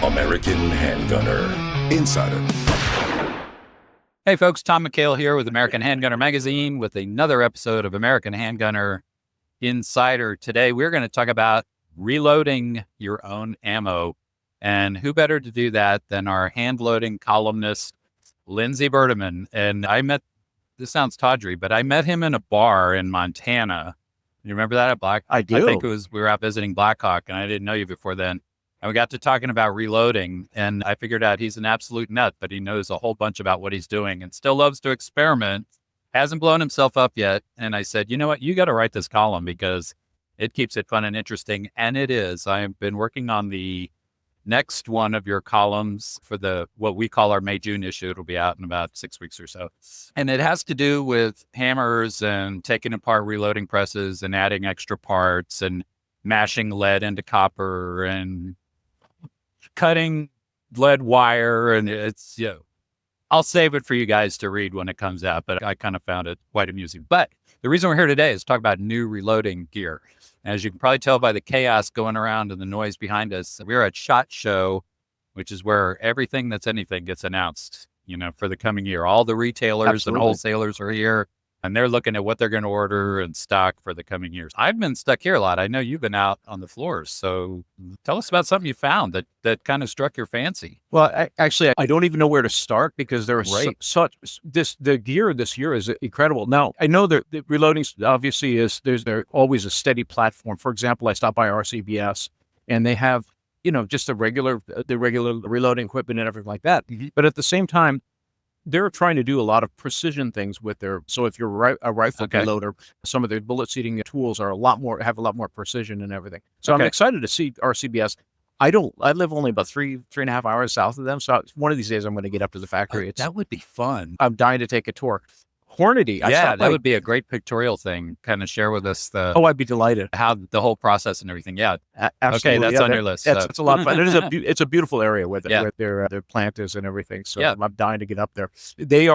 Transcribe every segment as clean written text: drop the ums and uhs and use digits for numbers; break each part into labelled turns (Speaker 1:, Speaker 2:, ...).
Speaker 1: American Handgunner Insider.
Speaker 2: Hey folks, Tom McHale here with American Handgunner Magazine with another episode of American Handgunner Insider. Today we're going to talk about reloading your own ammo. And who better to do that than our hand-loading columnist, Lindsey Bertomen. And this sounds tawdry, but I met him in a bar in Montana. You remember that at
Speaker 3: I do.
Speaker 2: I think we were out visiting Blackhawk, and I didn't know you before then. And we got to talking about reloading, and I figured out he's an absolute nut, but he knows a whole bunch about what he's doing and still loves to experiment. Hasn't blown himself up yet. And I said, you know what? You got to write this column because it keeps it fun and interesting. And it is. I've been working on the next one of your columns for what we call our May-June issue. It'll be out in about 6 weeks or so. And it has to do with hammers and taking apart reloading presses and adding extra parts and mashing lead into copper and cutting lead wire. And it's, I'll save it for you guys to read when it comes out, but I kind of found it quite amusing. But the reason we're here today is to talk about new reloading gear. As you can probably tell by the chaos going around and the noise behind us, we're at SHOT Show, which is where everything that's anything gets announced, for the coming year. All the retailers and wholesalers are here, and they're looking at what they're going to order and stock for the coming years. I've been stuck here a lot. I know you've been out on the floors. So tell us about something you found that kind of struck your fancy.
Speaker 3: Well, I don't even know where to start because there is the gear this year is incredible. Now, I know that the reloading obviously there's always a steady platform. For example, I stopped by RCBS and they have, just the regular reloading equipment and everything like that. Mm-hmm. But at the same time, they're trying to do a lot of precision things with so if you're a rifle reloader, some of their bullet seating tools have a lot more precision and everything. So I'm excited to see RCBS. I live only about 3.5 hours south of them. So one of these days I'm going to get up to the factory.
Speaker 2: That would be fun.
Speaker 3: I'm dying to take a tour. Hornady.
Speaker 2: That would be a great pictorial thing. Kind of share with us
Speaker 3: I'd be delighted.
Speaker 2: How the whole process and everything. Yeah.
Speaker 3: Absolutely.
Speaker 2: Okay. That's on your list.
Speaker 3: It's a lot of fun. It's a beautiful area where their plant is and everything. So I'm dying to get up there. They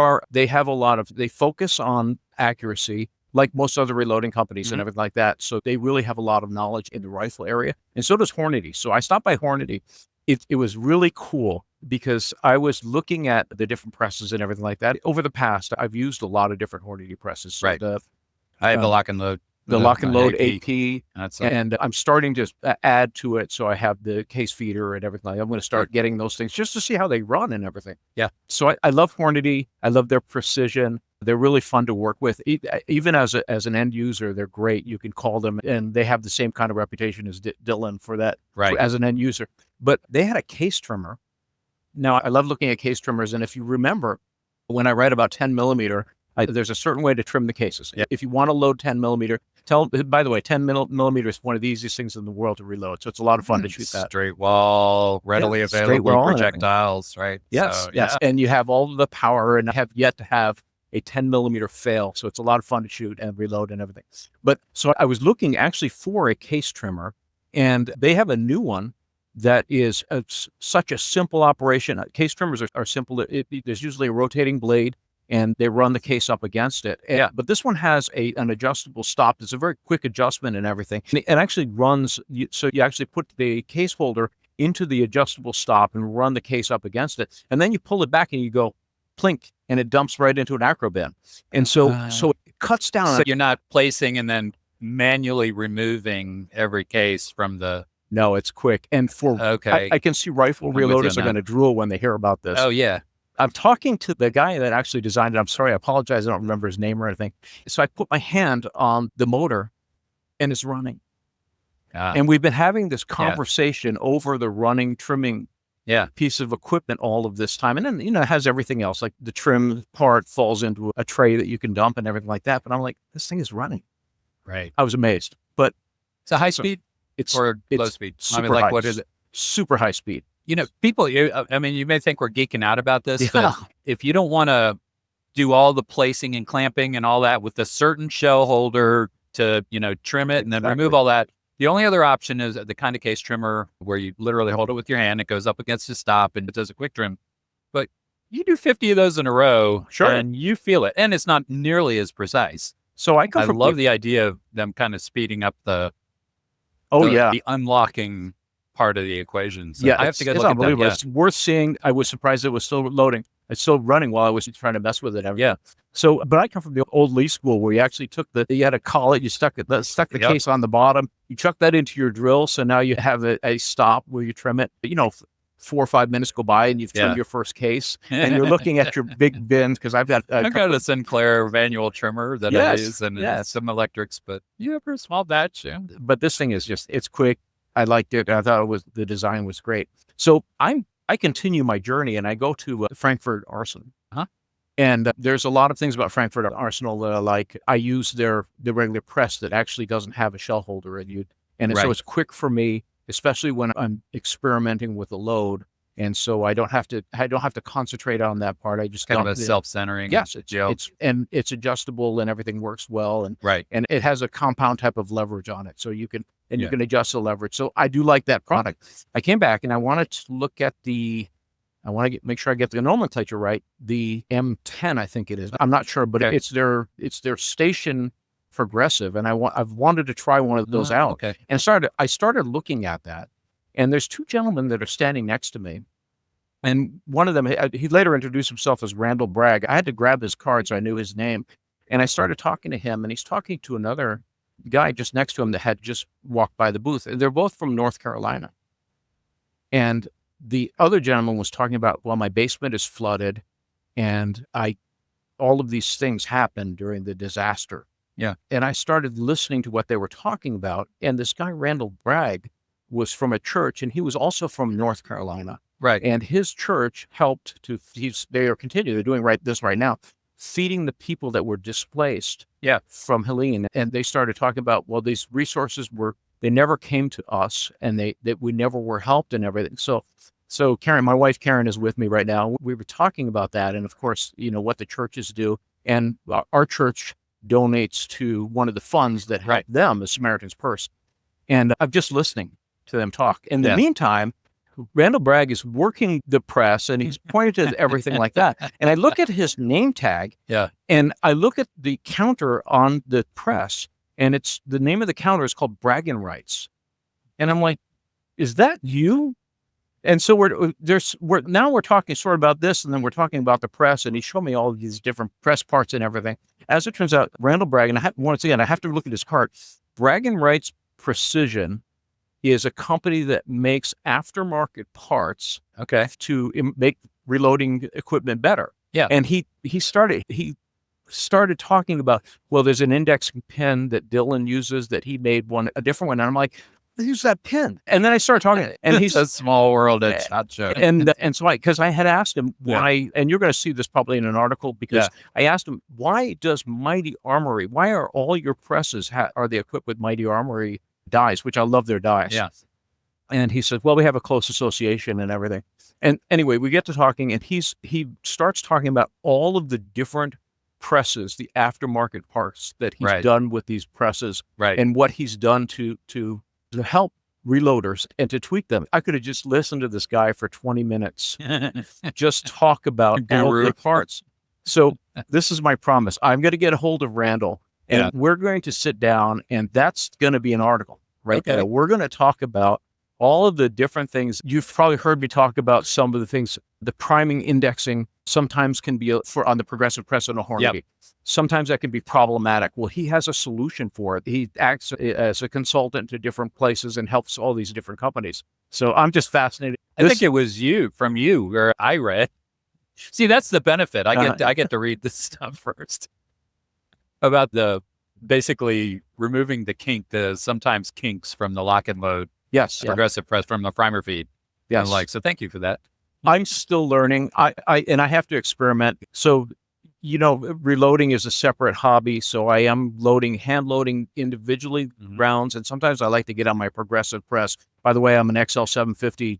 Speaker 3: focus on accuracy like most other reloading companies and everything like that. So they really have a lot of knowledge in the rifle area. And so does Hornady. So I stopped by Hornady. It was really cool because I was looking at the different presses and everything like that. Over the past, I've used a lot of different Hornady presses. So
Speaker 2: right. I have the lock and load.
Speaker 3: The lock and load AP. And I'm starting to add to it. So I have the case feeder and everything. I'm going to start getting those things just to see how they run and everything.
Speaker 2: Yeah.
Speaker 3: So I love Hornady. I love their precision. They're really fun to work with. Even as an end user, they're great. You can call them, and they have the same kind of reputation as Dylan for that, as an end user. But they had a case trimmer. Now, I love looking at case trimmers, and if you remember, when I write about 10 millimeter, there's a certain way to trim the cases. Yeah. If you want to load 10 millimeter, by the way, 10 millimeter is one of the easiest things in the world to reload, so it's a lot of fun to shoot that.
Speaker 2: Straight wall, readily available projectiles, right?
Speaker 3: Yes, yes. And you have all the power, and I have yet to have a 10 millimeter fail. So it's a lot of fun to shoot and reload and everything. But so I was looking actually for a case trimmer, and they have a new one that is such a simple operation. Case trimmers are simple. There's usually a rotating blade and they run the case up against it. But this one has an adjustable stop. It's a very quick adjustment and everything. And it actually runs, so you actually put the case holder into the adjustable stop and run the case up against it. And then you pull it back and you go plink, and it dumps right into an acro bin. And so it cuts down.
Speaker 2: So you're not placing and then manually removing every case from the...
Speaker 3: No, it's quick. And I can see rifle reloaders are going to drool when they hear about this.
Speaker 2: Oh, yeah.
Speaker 3: I'm talking to the guy that actually designed it. I'm sorry, I apologize. I don't remember his name or anything. So I put my hand on the motor and it's running. And we've been having this conversation over the running, trimming piece of equipment all of this time. And then, it has everything else, like the trim part falls into a tray that you can dump and everything like that. But I'm like, this thing is running.
Speaker 2: Right.
Speaker 3: I was amazed. But
Speaker 2: it's a high speed or low speed?
Speaker 3: Super high.
Speaker 2: What is it?
Speaker 3: Super high speed.
Speaker 2: People, you may think we're geeking out about this, but if you don't want to do all the placing and clamping and all that with a certain shell holder to, trim it and then remove all that, the only other option is the kind of case trimmer where you literally hold it with your hand. It goes up against the stop and it does a quick trim. But you do 50 of those in a row and you feel it. And it's not nearly as precise.
Speaker 3: So I
Speaker 2: love the idea of them kind of speeding up the unlocking part of the equation. So
Speaker 3: Yeah,
Speaker 2: I have to go
Speaker 3: it's
Speaker 2: look at that.
Speaker 3: unbelievable.
Speaker 2: Yeah.
Speaker 3: It's worth seeing. I was surprised it was still loading. It's still running while I was trying to mess with it.
Speaker 2: Yeah.
Speaker 3: So, but I come from the old Lee school where you actually you had a collet, you stuck the
Speaker 2: Yep.
Speaker 3: case on the bottom, you chuck that into your drill. So now you have a stop where you trim it. 4 or 5 minutes go by and you've trimmed your first case and you're looking at your big bins. Cause I've got
Speaker 2: a Sinclair manual trimmer that I use and some electrics, but for a small batch. Yeah.
Speaker 3: But this thing is it's quick. I liked it. I thought the design was great. So I continue my journey and I go to Frankford Arsenal. And there's a lot of things about Frankfurt Arsenal that I like. I use the regular press that actually doesn't have a shell holder in you. And so it's quick for me, especially when I'm experimenting with a load. And so I don't have to concentrate on that part. I just
Speaker 2: kind of a self-centering.
Speaker 3: Yes, it's adjustable and everything works well. And and it has a compound type of leverage on it. So you can adjust the leverage. So I do like that product. I came back and I wanted to look at make sure I get the nomenclature right. The M10, I think it is. I'm not sure, but it's their station progressive, and I've wanted to try one of those out.
Speaker 2: Okay.
Speaker 3: And I started looking at that, and there's two gentlemen that are standing next to me, and one of them he later introduced himself as Randall Bragg. I had to grab his card so I knew his name, and I started talking to him, and he's talking to another guy just next to him that had just walked by the booth. They're both from North Carolina, and the other gentleman was talking about, well, my basement is flooded and all of these things happened during the disaster.
Speaker 2: Yeah.
Speaker 3: And I started listening to what they were talking about. And this guy, Randall Bragg, was from a church and he was also from North Carolina.
Speaker 2: Right.
Speaker 3: And his church helped they're doing this right now, feeding the people that were displaced from Helene. And they started talking about, well, these resources they never came to us and that we never were helped and everything. So Karen, my wife Karen is with me right now. We were talking about that. And of course, what the churches do. And our church donates to one of the funds that help them, the Samaritan's Purse. And I'm just listening to them talk. In the meantime, Randall Bragg is working the press and he's pointed to everything like that. And I look at his name tag and I look at the counter on the press. And the name of the counter is called Braggin Rights. And I'm like, is that you? And so we're talking sort of about this, and then we're talking about the press, and he showed me all of these different press parts and everything. As it turns out, Randall Bragg, and once again, I have to look at his card. Braggin Rights Precision is a company that makes aftermarket parts to make reloading equipment better. Yeah. And he started talking about, well, there's an indexing pen that Dylan uses that he made a different one. And I'm like, use that pen. And then I started talking, and he's
Speaker 2: a small world at SHOT Show.
Speaker 3: And so because I had asked him why, and you're going to see this probably in an article, because I asked him, why does Mighty Armory, why are all your presses, are they equipped with Mighty Armory dies, which I love their dies.
Speaker 2: Yeah.
Speaker 3: And he said, well, we have a close association and everything. And anyway, we get to talking, and he starts talking about all of the different presses, the aftermarket parts that he's done with these presses, and what he's done to help reloaders and to tweak them. I could have just listened to this guy for 20 minutes, just talk about all the parts. So this is my promise. I'm going to get a hold of Randall, and we're going to sit down, and that's going to be an article there. We're going to talk about all of the different things. You've probably heard me talk about some of the things. The priming indexing sometimes can be on the progressive press and a Hornady. Yep. Sometimes that can be problematic. Well, he has a solution for it. He acts as a consultant to different places and helps all these different companies. So I'm just fascinated.
Speaker 2: I think it was from you where I read. See, that's the benefit. I get to read this stuff first about basically removing the sometimes kinks from the lock and load.
Speaker 3: Yes.
Speaker 2: Progressive press from the primer feed.
Speaker 3: Yes.
Speaker 2: So thank you for that.
Speaker 3: I'm still learning. I have to experiment. So, reloading is a separate hobby. So I am hand loading individually rounds. And sometimes I like to get on my progressive press. By the way, I'm an XL 750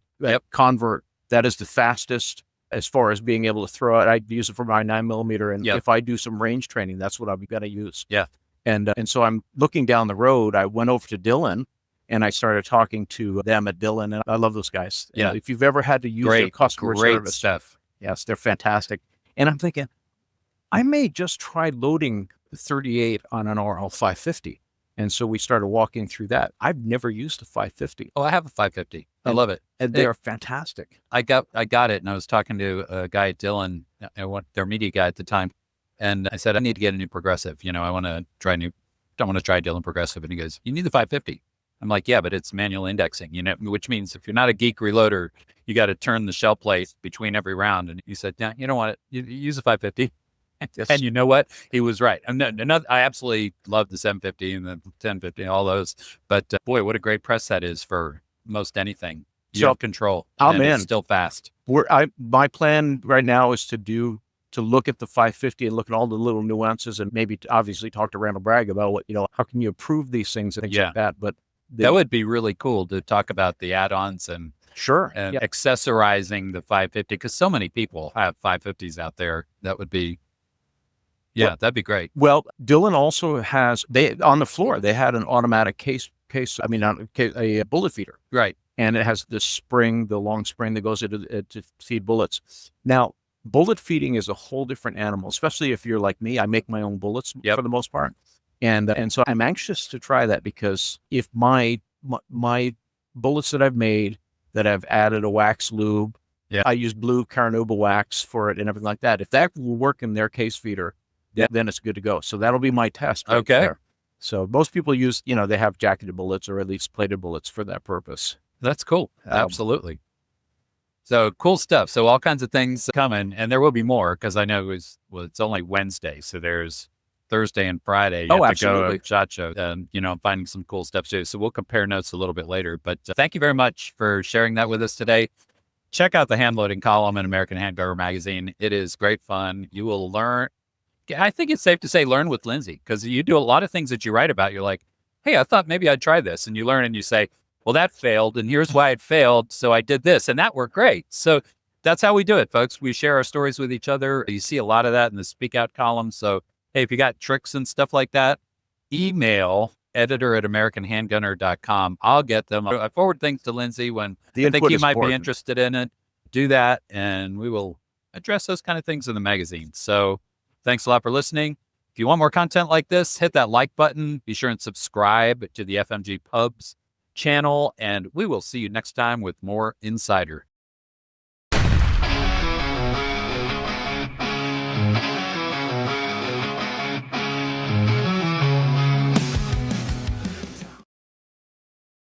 Speaker 3: convert. That is the fastest as far as being able to throw it. I use it for my 9mm. And if I do some range training, that's what I'm going to use. Yeah. And so I'm looking down the road. I went over to Dylan, and I started talking to them at Dylan, and I love those guys. Yeah. If you've ever had to use their customer service
Speaker 2: stuff.
Speaker 3: Yes, they're fantastic. And I'm thinking, I may just try loading 38 on an RL 550. And so we started walking through that. I've never used a 550.
Speaker 2: Oh, I have a 550. I love it.
Speaker 3: And they are fantastic.
Speaker 2: I got it. And I was talking to a guy at Dillon, their media guy at the time. And I said, I need to get a new progressive. I want to try don't want to try Dillon progressive. And he goes, you need the 550. I'm like, yeah, but it's manual indexing, which means if you're not a geek reloader, you got to turn the shell plate between every round. And he said, yeah, you don't want it. You use a 550. Yes. And you know what? He was right. I absolutely love the 750 and the 1050, all those. But boy, what a great press set is for most anything. You have control.
Speaker 3: I'm in.
Speaker 2: It's still fast.
Speaker 3: My plan right now is to look at the 550 and look at all the little nuances, and maybe obviously talk to Randall Bragg about how can you improve these things and things like that. But
Speaker 2: that would be really cool to talk about the add-ons and accessorizing the 550, because so many people have 550s out there. That would be, that'd be great.
Speaker 3: Well, Dillon also has, on the floor, they had an automatic a bullet feeder.
Speaker 2: Right.
Speaker 3: And it has this spring, the long spring that goes into to feed bullets. Now, bullet feeding is a whole different animal, especially if you're like me. I make my own bullets for the most part. And so I'm anxious to try that, because if my bullets that I've made that I've added a wax lube, I use blue Carnauba wax for it and everything like that. If that will work in their case feeder, then it's good to go. So that'll be my test. There. So most people use, they have jacketed bullets or at least plated bullets for that purpose.
Speaker 2: That's cool. Absolutely. So cool stuff. So all kinds of things coming, and there will be more, because I know it's only Wednesday. So there's Thursday and Friday. You have to go to SHOT Show, and finding some cool stuff too. So we'll compare notes a little bit later. But thank you very much for sharing that with us today. Check out the hand loading column in American Handgunner magazine. It is great fun. You will learn. I think it's safe to say learn with Lindsey, because you do a lot of things that you write about. You're like, hey, I thought maybe I'd try this, and you learn and you say, well, that failed, and here's why it failed. So I did this, and that worked great. So that's how we do it, folks. We share our stories with each other. You see a lot of that in the Speak Out column. So, hey, if you got tricks and stuff like that, email editor@americanhandgunner.com. I'll get them. I forward things to Lindsey when I think he might be interested in it. Do that, and we will address those kind of things in the magazine. So thanks a lot for listening. If you want more content like this, hit that like button. Be sure and subscribe to the FMG Pubs channel, and we will see you next time with more Insider.